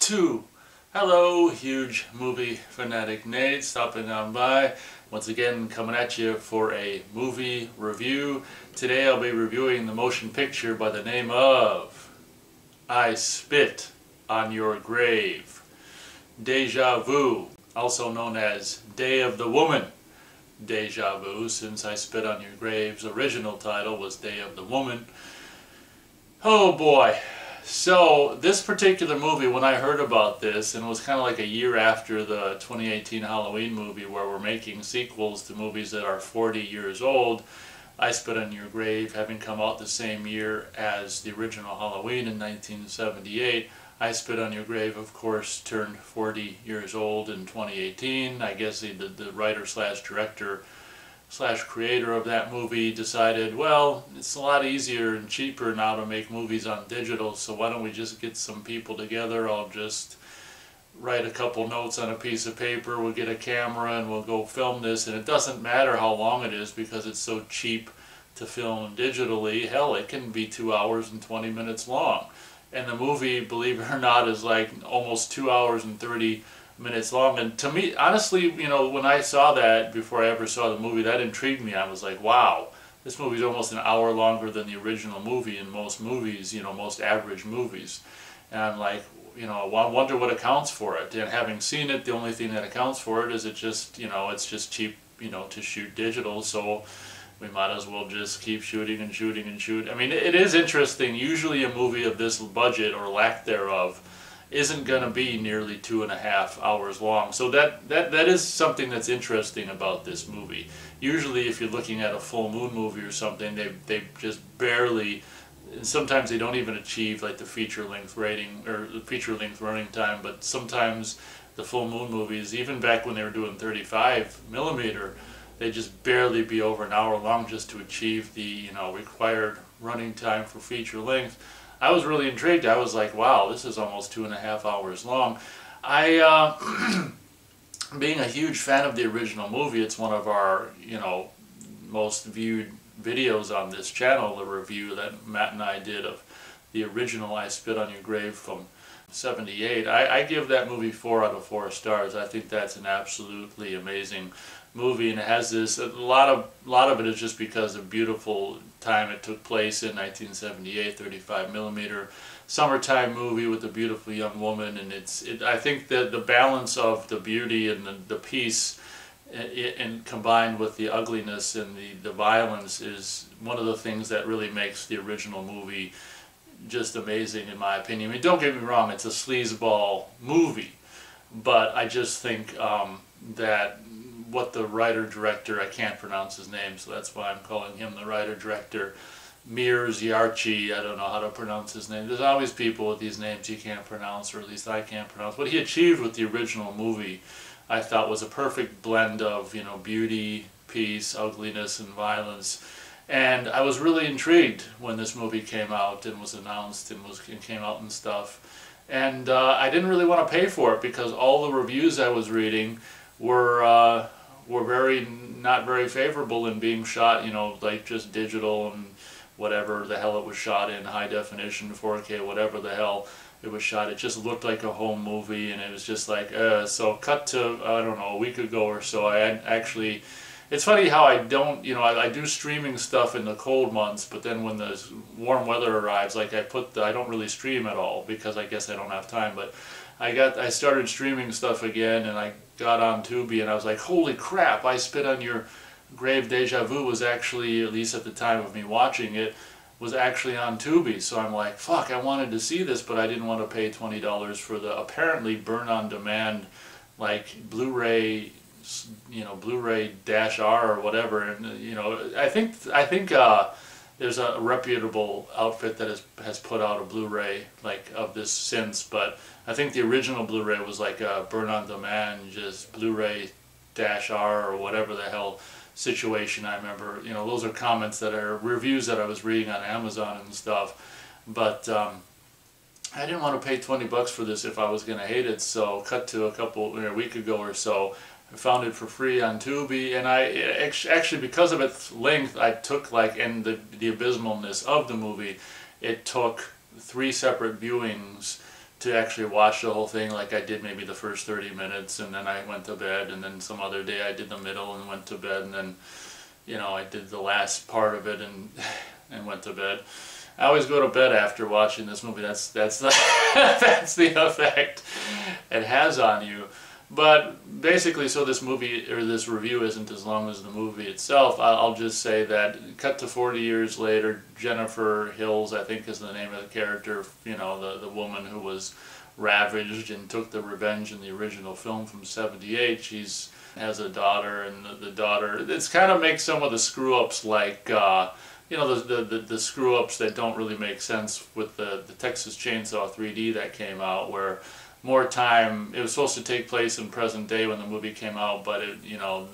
2. Hello, huge movie fanatic Nate, stopping on by. Once again, coming at you for a movie review. Today I'll be reviewing the motion picture by the name of I Spit on Your Grave. Deja Vu, also known as Day of the Woman. Deja Vu, since I Spit on Your Grave's original title was Day of the Woman. Oh boy. So this particular movie, when I heard about this, and it was kind of like a year after the 2018 Halloween movie where we're making sequels to movies that are 40 years old, I Spit on Your Grave having come out the same year as the original Halloween in 1978, I Spit on Your Grave, of course, turned 40 years old in 2018. I guess the writer slash director slash creator of that movie decided, well, it's a lot easier and cheaper now to make movies on digital, so why don't we just get some people together. I'll just write a couple notes on a piece of paper, we'll get a camera and we'll go film this, and it doesn't matter how long it is because it's so cheap to film digitally. Hell, it can be 2 hours and 20 minutes long. And the movie, believe it or not, is like almost 2 hours and 30 minutes long. And to me, honestly, you know, when I saw that, before I ever saw the movie, that intrigued me. I was like, wow, this movie's almost an hour longer than the original movie in most movies, you know, most average movies. And I'm like, you know, I wonder what accounts for it. And having seen it, the only thing that accounts for it is it just, you know, it's just cheap, you know, to shoot digital, so we might as well just keep shooting and shooting and shoot. I mean, it is interesting. Usually a movie of this budget, or lack thereof, isn't going to be nearly 2.5 hours long. So that is something that's interesting about this movie. Usually if you're looking at a full moon movie or something, they just barely, sometimes they don't even achieve like the feature length rating or the feature length running time, but sometimes the full moon movies, even back when they were doing 35mm, they just barely be over an hour long just to achieve the, you know, required running time for feature length. I was really intrigued. I was like, wow, this is almost 2.5 hours long. Being a huge fan of the original movie, it's one of our, you know, most viewed videos on this channel, the review that Matt and I did of the original I Spit on Your Grave from '78. I give that movie 4 out of 4 stars. I think that's an absolutely amazing movie, and it has this, a lot of it is just because of beautiful time it took place in 1978, 35mm summertime movie with a beautiful young woman, and I think that the balance of the beauty and the peace and combined with the ugliness and the violence is one of the things that really makes the original movie just amazing, in my opinion. I mean, don't get me wrong, it's a sleazeball movie, but I just think that what the writer-director, I can't pronounce his name, so that's why I'm calling him the writer-director, Mears Yarchi, I don't know how to pronounce his name. There's always people with these names you can't pronounce, or at least I can't pronounce. What he achieved with the original movie, I thought, was a perfect blend of, you know, beauty, peace, ugliness, and violence. And I was really intrigued when this movie came out and was announced and came out and stuff. And I didn't really want to pay for it because all the reviews I was reading were not very favorable in being shot, you know, like just digital and whatever the hell it was shot in, high definition, 4K, whatever the hell it was shot. It just looked like a home movie, and it was just like, so cut to, I don't know, a week ago or so, I actually, it's funny how I don't, you know, I do streaming stuff in the cold months, but then when the warm weather arrives, like I don't really stream at all because I guess I don't have time, but I started streaming stuff again, and I got on Tubi, and I was like, holy crap, I Spit on Your Grave Deja Vu was actually, at least at the time of me watching it, was actually on Tubi. So I'm like, fuck, I wanted to see this, but I didn't want to pay $20 for the apparently burn-on-demand, like Blu-ray, you know, Blu-ray-R or whatever. And you know, I think there's a reputable outfit that has put out a Blu-ray like of this since, but I think the original Blu-ray was like a burn-on-demand, just Blu-ray-R or whatever the hell situation. I remember, you know, those are comments that are reviews that I was reading on Amazon and stuff, but I didn't want to pay 20 bucks for this if I was going to hate it, so cut to a week ago or so, I found it for free on Tubi, and I actually, because of its length, I took and the abysmalness of the movie, it took 3 separate viewings to actually watch the whole thing. Like I did maybe the first 30 minutes and then I went to bed, and then some other day I did the middle and went to bed, and then, you know, I did the last part of it and went to bed. I always go to bed after watching this movie. That's the, that's the effect it has on you. But basically, so this movie, or this review, isn't as long as the movie itself. I'll just say that, cut to 40 years later, Jennifer Hills, I think is the name of the character, you know, the woman who was ravaged and took the revenge in the original film from '78. She's has a daughter, and the daughter, it's kind of makes some of the screw-ups like, you know, the screw-ups that don't really make sense with the Texas Chainsaw 3D that came out, where more time, it was supposed to take place in present day when the movie came out, but it, you know,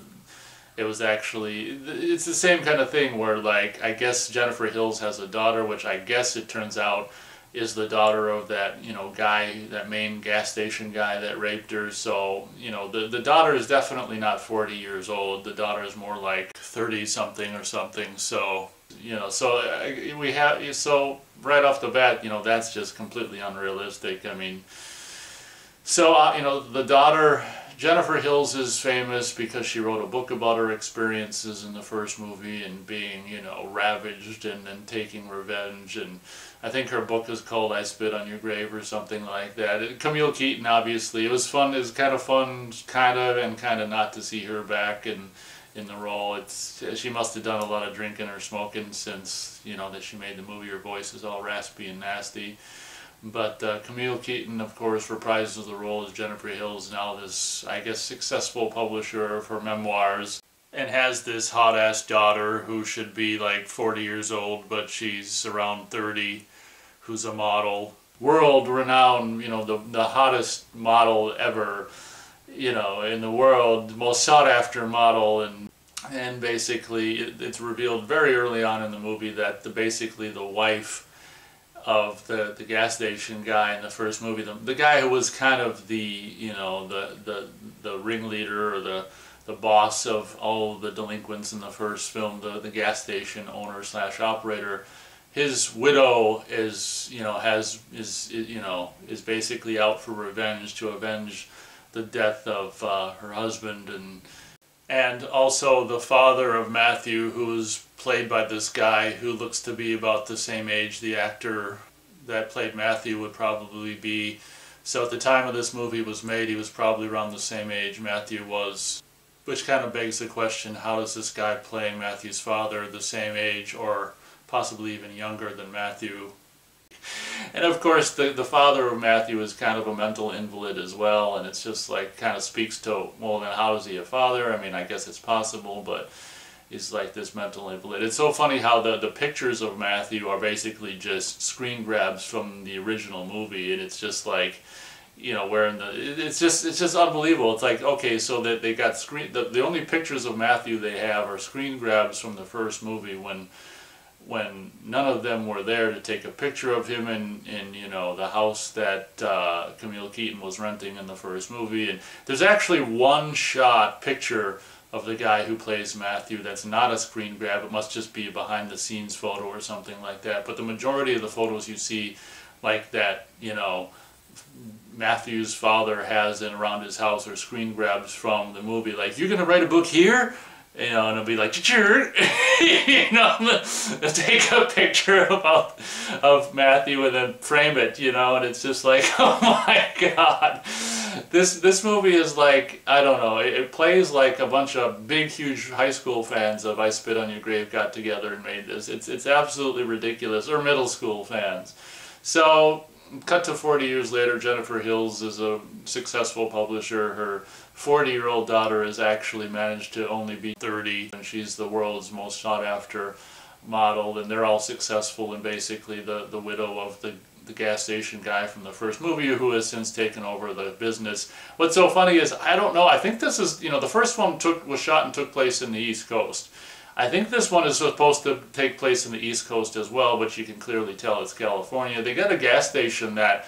it was actually, it's the same kind of thing where, like, I guess Jennifer Hills has a daughter, which I guess it turns out is the daughter of that, you know, guy, that main gas station guy that raped her. So, you know, the daughter is definitely not 40 years old. The daughter is more like 30 something or something. So, you know, so we have, so right off the bat, you know, that's just completely unrealistic. I mean, so, you know, the daughter, Jennifer Hills, is famous because she wrote a book about her experiences in the first movie and being, you know, ravaged and taking revenge. And I think her book is called I Spit on Your Grave or something like that. Camille Keaton, obviously. It was fun. It was kind of fun, kind of not to see her back in the role. It's, she must have done a lot of drinking or smoking since, you know, that she made the movie. Her voice is all raspy and nasty. But Camille Keaton, of course, reprises the role as Jennifer Hills, now this, I guess, successful publisher of her memoirs, and has this hot-ass daughter who should be like 40 years old, but she's around 30, who's a model. World-renowned, you know, the hottest model ever, you know, in the world, the most sought-after model, and basically it's revealed very early on in the movie that basically the wife of the gas station guy in the first movie, the guy who was kind of the, you know, the ringleader or the boss of all the delinquents in the first film, the gas station owner slash operator, his widow is, you know, is basically out for revenge, to avenge the death of her husband, and also the father of Matthew, who is played by this guy who looks to be about the same age the actor that played Matthew would probably be. So at the time of this movie was made, he was probably around the same age Matthew was, which kind of begs the question, how is this guy playing Matthew's father the same age or possibly even younger than Matthew? And of course the father of Matthew is kind of a mental invalid as well, and it's just like kind of speaks to, well, then how is he a father? I mean, I guess it's possible, but he's like this mental invalid. It's so funny how the pictures of Matthew are basically just screen grabs from the original movie, and it's just like, you know, wearing it's just unbelievable. It's like, okay, so that they got the only pictures of Matthew they have are screen grabs from the first movie, when none of them were there to take a picture of him in you know, the house that Camille Keaton was renting in the first movie. And there's actually one shot picture of the guy who plays Matthew that's not a screen grab. It must just be a behind the scenes photo or something like that. But the majority of the photos you see, like that, you know, Matthew's father has in around his house are screen grabs from the movie. Like, you're gonna write a book here? You know, and it'll be like, you know, take a picture of Matthew and then frame it, you know, and it's just like, oh my God. This movie is like, I don't know, it plays like a bunch of big, huge high school fans of I Spit on Your Grave got together and made this. It's absolutely ridiculous, or middle school fans. So, cut to 40 years later, Jennifer Hills is a successful publisher. Her 40-year-old daughter has actually managed to only be 30, and she's the world's most sought-after model, and they're all successful, and basically the widow of the gas station guy from the first movie, who has since taken over the business. What's so funny is, I don't know, I think this is, you know, the first one was shot and took place in the East Coast. I think this one is supposed to take place in the East Coast as well, but you can clearly tell it's California. They got a gas station that,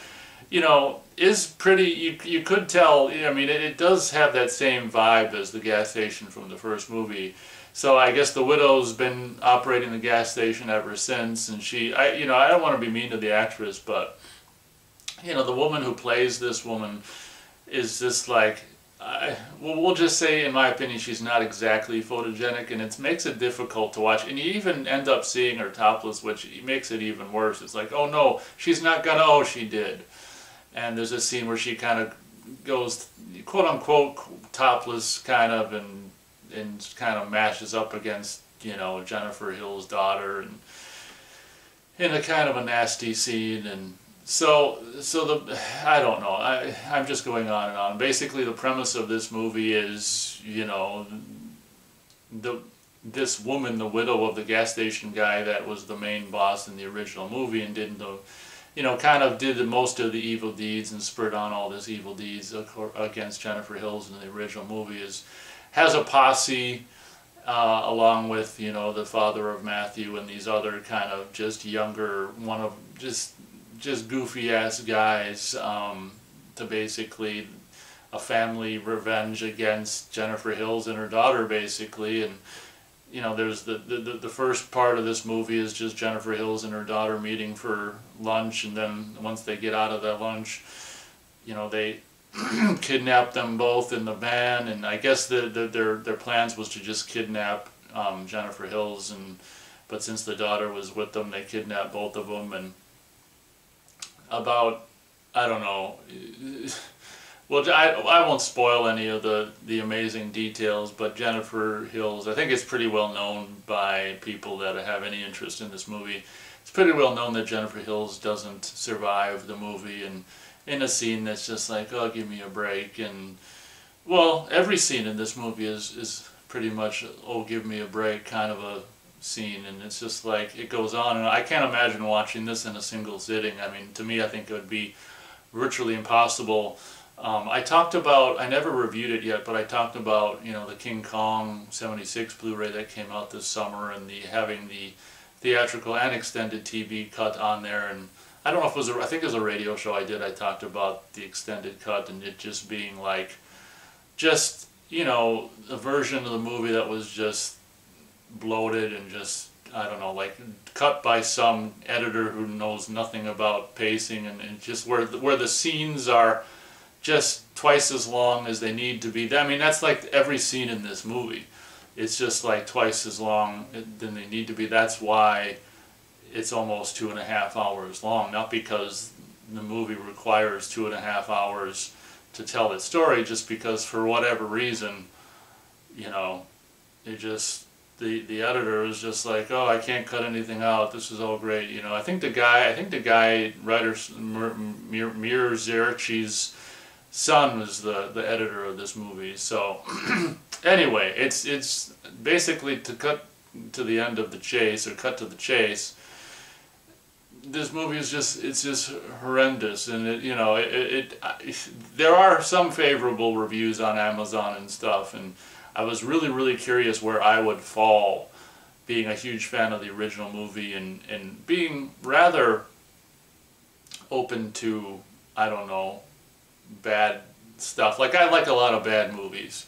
you know, is pretty, you could tell, I mean, it does have that same vibe as the gas station from the first movie. So I guess the widow's been operating the gas station ever since, and she, you know, I don't want to be mean to the actress, but you know, the woman who plays this woman is just like, we'll just say, in my opinion, she's not exactly photogenic, and it makes it difficult to watch. And you even end up seeing her topless, which makes it even worse. It's like, oh no, she's not gonna, oh, she did. And there's a scene where she kind of goes, quote unquote, topless, kind of, and kind of mashes up against, you know, Jennifer Hill's daughter, and in a kind of a nasty scene. And so I don't know, I'm just going on and on. Basically, the premise of this movie is, you know, this woman, the widow of the gas station guy that was the main boss in the original movie and did the, you know, kind of did most of the evil deeds and spurred on all this evil deeds against Jennifer Hills in the original movie, has a posse along with, you know, the father of Matthew and these other kind of just younger, just goofy ass guys, to basically a family revenge against Jennifer Hills and her daughter, basically. And you know, there's the first part of this movie is just Jennifer Hills and her daughter meeting for lunch, and then once they get out of that lunch, you know, they kidnap them both in the van. And I guess their plans was to just kidnap Jennifer Hills, but since the daughter was with them, they kidnapped both of them. And about, I don't know, well, I won't spoil any of the amazing details, but Jennifer Hills, I think it's pretty well known by people that have any interest in this movie. It's pretty well known that Jennifer Hills doesn't survive the movie, and in a scene that's just like, oh, give me a break. And well, every scene in this movie is pretty much, oh, give me a break kind of a scene, and it's just like, it goes on, and I can't imagine watching this in a single sitting. I mean, to me, I think it would be virtually impossible. I talked about, I never reviewed it yet, but I talked about, you know, the King Kong 76 Blu-ray that came out this summer, and having the theatrical and extended TV cut on there. And I don't know if it was I think it was a radio show I talked about the extended cut, and it just being like, just, you know, a version of the movie that was just bloated and just, I don't know, like cut by some editor who knows nothing about pacing, and just where the scenes are just twice as long as they need to be. I mean, that's like every scene in this movie. It's just like twice as long than they need to be. That's why it's almost 2.5 hours long. Not because the movie requires 2.5 hours to tell its story, just because for whatever reason, you know, it just, the editor was just like, oh, I can't cut anything out. This is all great, you know. I think the guy, writer Mir Zerchi's son was the editor of this movie. So anyway, it's basically, to cut to the end of the chase, or cut to the chase, this movie is just, it's just horrendous. And it, you know, there are some favorable reviews on Amazon and stuff, and I was really curious where I would fall, being a huge fan of the original movie, and being rather open to, I don't know, bad stuff. Like, I like a lot of bad movies,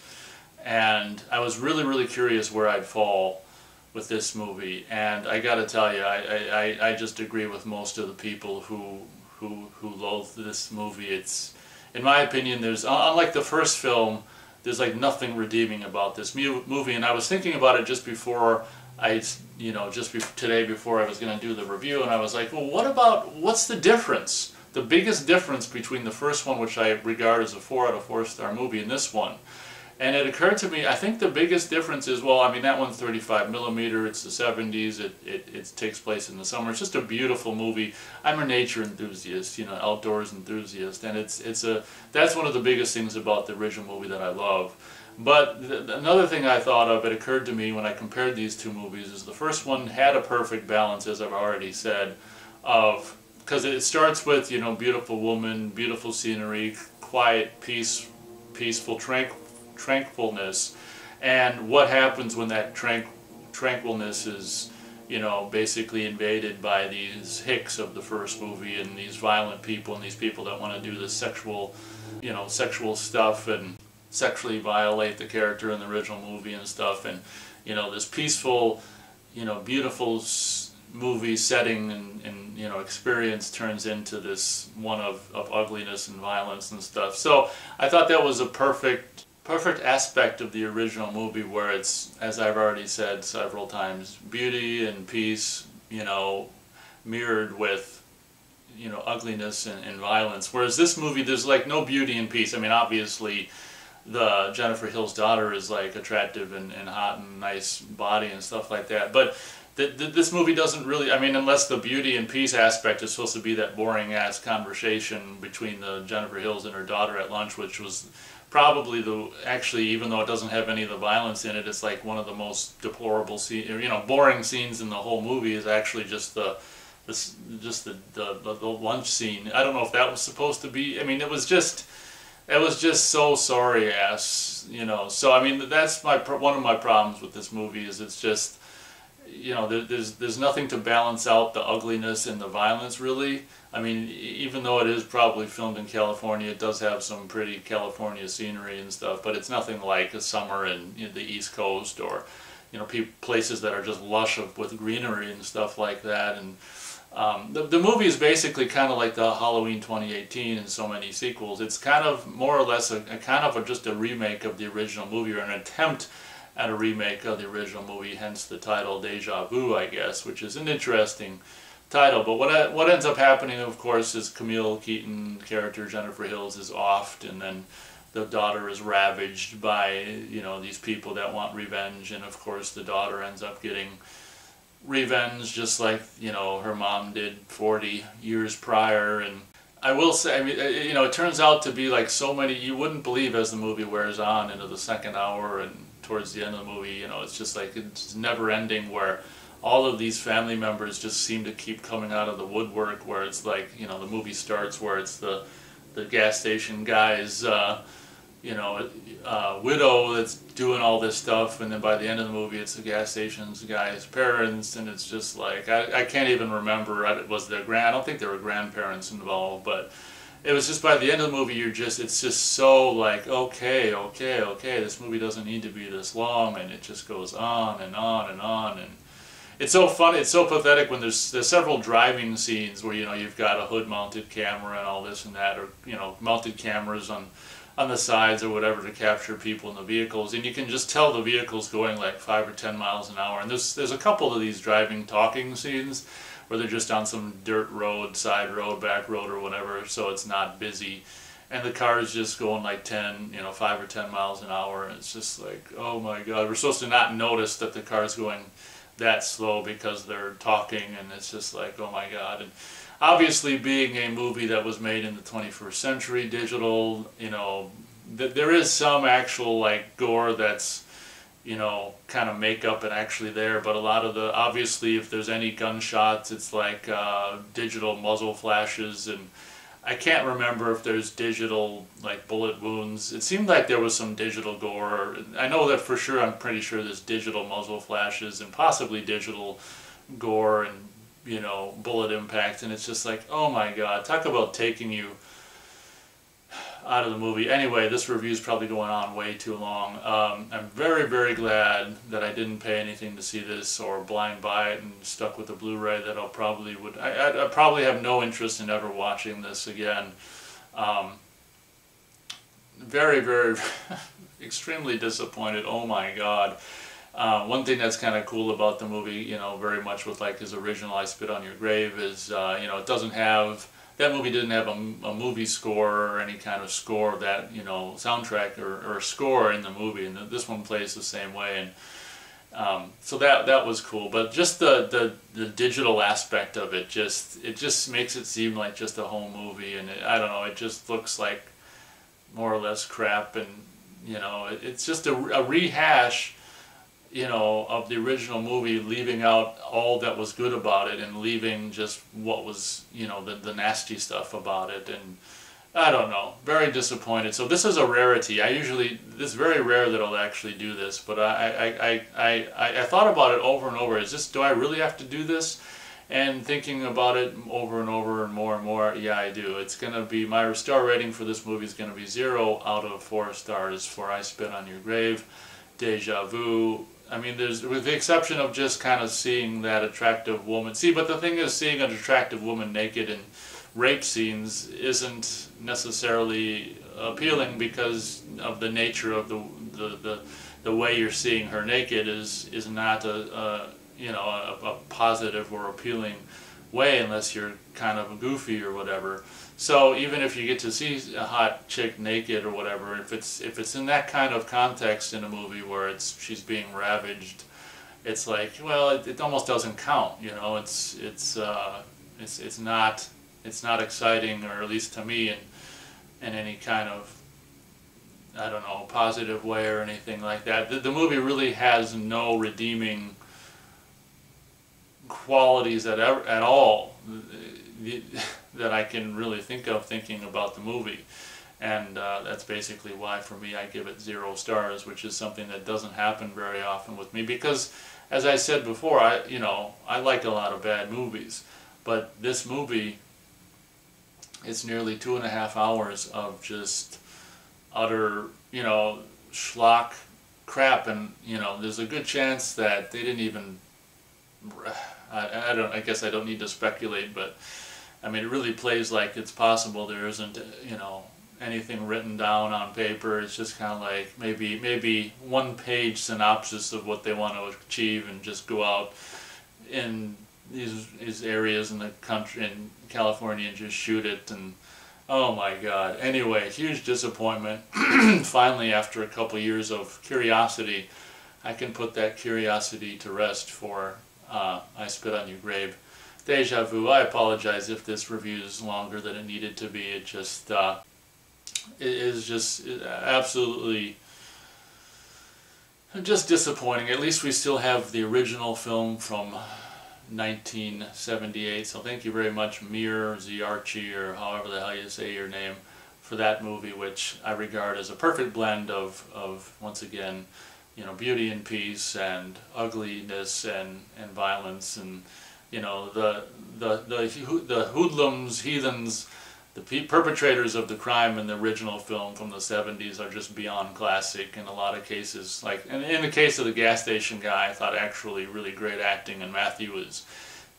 and I was really curious where I'd fall with this movie. And I gotta tell you, I just agree with most of the people who loathe this movie. It's, in my opinion, there's, unlike the first film, there's like nothing redeeming about this movie. And I was thinking about it just before today, before I was going to do the review, and I was like, well, what's the difference? The biggest difference between the first one, which I regard as a 4 out of 4 star movie, and this one. And it occurred to me, I think the biggest difference is, well, I mean, that one's 35mm, it's the 70s, it takes place in the summer. It's just a beautiful movie. I'm a nature enthusiast, you know, outdoors enthusiast, and that's one of the biggest things about the original movie that I love. But another thing I thought of, it occurred to me when I compared these two movies, is the first one had a perfect balance, as I've already said, because it starts with, you know, beautiful woman, beautiful scenery, quiet, peaceful, tranquilness, and what happens when that tranquilness is, you know, basically invaded by these hicks of the first movie, and these violent people, and these people that want to do this sexual stuff and sexually violate the character in the original movie and stuff. And, you know, this peaceful, you know, beautiful movie setting and you know, experience turns into this one of ugliness and violence and stuff. So I thought that was a perfect aspect of the original movie, where it's, as I've already said several times, beauty and peace, you know, mirrored with, you know, ugliness and violence. Whereas this movie, there's like no beauty and peace. I mean, obviously the Jennifer Hill's daughter is like attractive and hot and nice body and stuff like that, but this movie doesn't really, I mean, unless the beauty and peace aspect is supposed to be that boring ass conversation between the Jennifer Hills and her daughter at lunch, which was probably actually, even though it doesn't have any of the violence in it, it's like one of the most deplorable scenes, you know, boring scenes in the whole movie is actually just the lunch scene. I don't know if that was supposed to be, I mean, it was just so sorry ass, you know. So I mean, that's one of my problems with this movie, is it's just, you know, there's nothing to balance out the ugliness and the violence, really. I mean, even though it is probably filmed in California, it does have some pretty California scenery and stuff, but it's nothing like a summer in the East Coast, or, you know, places that are just lush with greenery and stuff like that. And the movie is basically kind of like the Halloween 2018 and so many sequels. It's kind of more or less just a remake of the original movie, or an attempt at a remake of the original movie, hence the title Deja Vu, I guess, which is an interesting title. But what ends up happening, of course, is Camille Keaton character Jennifer Hills is offed, and then the daughter is ravaged by, you know, these people that want revenge, and of course the daughter ends up getting revenge just like, you know, her mom did 40 years prior. And I will say, I mean, you know, it turns out to be like so many, you wouldn't believe, as the movie wears on into the second hour and towards the end of the movie, you know, it's just like, it's never ending, where all of these family members just seem to keep coming out of the woodwork, where it's like, you know, the movie starts where it's the gas station guy's, you know, widow that's doing all this stuff, and then by the end of the movie it's the gas station's guy's parents, and it's just like, I can't even remember, I don't think there were grandparents involved, but it was just, by the end of the movie, it's just so like, okay, this movie doesn't need to be this long, and it just goes on and on and on. And it's so funny, it's so pathetic when there's several driving scenes where, you know, you've got a hood-mounted camera and all this and that, or, you know, mounted cameras on the sides or whatever to capture people in the vehicles, and you can just tell the vehicle's going like 5 or 10 miles an hour. And there's a couple of these driving talking scenes where they're just on some dirt road, side road, back road, or whatever, so it's not busy, and the car is just going like 5 or 10 miles an hour, and it's just like, oh my god, we're supposed to not notice that the car's going that slow because they're talking, and it's just like, oh my god. And obviously, being a movie that was made in the 21st century, digital, you know, there is some actual like gore that's, you know, kind of makeup and actually there, but a lot of the, obviously, if there's any gunshots, it's like digital muzzle flashes, and I can't remember if there's digital like bullet wounds. It seemed like there was some digital gore. I know that for sure, I'm pretty sure there's digital muzzle flashes and possibly digital gore and, you know, bullet impact, and it's just like, oh my god, talk about taking you out of the movie. Anyway, this review is probably going on way too long. I'm very, very glad that I didn't pay anything to see this, or blind buy it and stuck with the Blu-ray that I probably have no interest in ever watching this again. Very, very, extremely disappointed. Oh my god. One thing that's kind of cool about the movie, you know, very much with like his original I Spit on Your Grave, is, you know, that movie didn't have a movie score or any kind of score, that, you know, soundtrack or score in the movie, and this one plays the same way, and so that was cool. But just the digital aspect of it, it just makes it seem like just a home movie, and I don't know, it just looks like more or less crap, and, you know, it's just a rehash, you know, of the original movie, leaving out all that was good about it and leaving just what was, you know, the nasty stuff about it. And I don't know, very disappointed. So this is a rarity. It's very rare that I'll actually do this, but I thought about it over and over. Do I really have to do this? And thinking about it over and over and more, yeah, I do. It's going to be, my star rating for this movie is going to be 0 out of 4 stars for I Spit on Your Grave, Deja Vu. I mean, there's, with the exception of just kind of seeing that attractive woman. See, but the thing is, seeing an attractive woman naked in rape scenes isn't necessarily appealing because of the nature of the way you're seeing her naked is not a positive or appealing way unless you're kind of goofy or whatever. So even if you get to see a hot chick naked or whatever, if it's in that kind of context in a movie where she's being ravaged, it's like, well, it almost doesn't count, you know. It's not exciting, or at least to me, in any kind of, I don't know, positive way or anything like that. The movie really has no redeeming qualities at all that I can really think of thinking about the movie, and that's basically why for me I give it 0 stars, which is something that doesn't happen very often with me, because as I said before, I like a lot of bad movies, but this movie, it's nearly 2.5 hours of just utter, schlock crap, and there's a good chance that they didn't even, I guess I don't need to speculate, but I mean, it really plays like it's possible there isn't, anything written down on paper. It's just kind of like maybe 1-page synopsis of what they want to achieve, and just go out in these areas in the country, in California, and just shoot it. And oh my God. Anyway, huge disappointment. Finally, after a couple years of curiosity, I can put that curiosity to rest for I Spit on Your Grave. Deja vu. I apologize if this review is longer than it needed to be. It just it is just absolutely just disappointing. At least we still have the original film from 1978. So thank you very much, Mir Ziarchi, or however the hell you say your name, for that movie, which I regard as a perfect blend of once again, beauty and peace, and ugliness and violence, and the hoodlums, heathens, the perpetrators of the crime in the original film from the 70s are just beyond classic in a lot of cases. Like in the case of the gas station guy, I thought actually really great acting, and Matthew was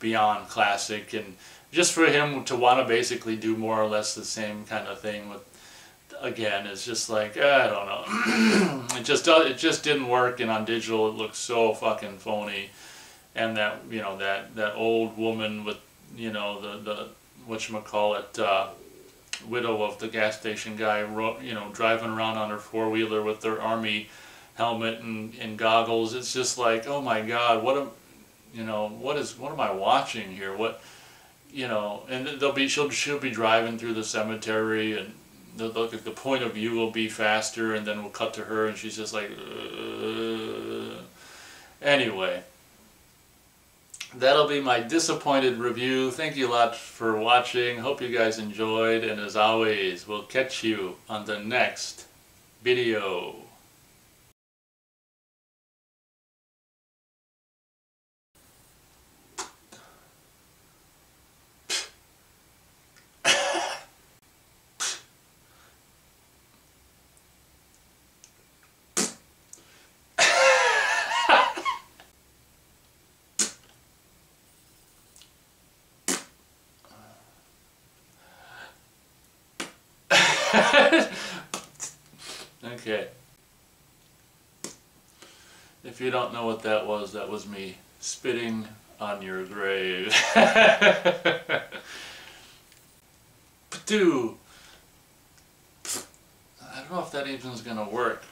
beyond classic. And just for him to want to basically do more or less the same kind of thing with, again, it's just like, I don't know. it just didn't work, and on digital it looks so fucking phony. And that that old woman with the whatchamacallit, widow of the gas station guy, driving around on her 4-wheeler with their army helmet and goggles. It's just like, oh my God, what am I watching here? And she'll be driving through the cemetery, and the point of view will be faster, and then we'll cut to her, and she's just like, Anyway, that'll be my disappointed review. Thank you a lot for watching. Hope you guys enjoyed, and as always, we'll catch you on the next video. Okay. If you don't know what that was me spitting on your grave. P'too. I don't know if that even's gonna work.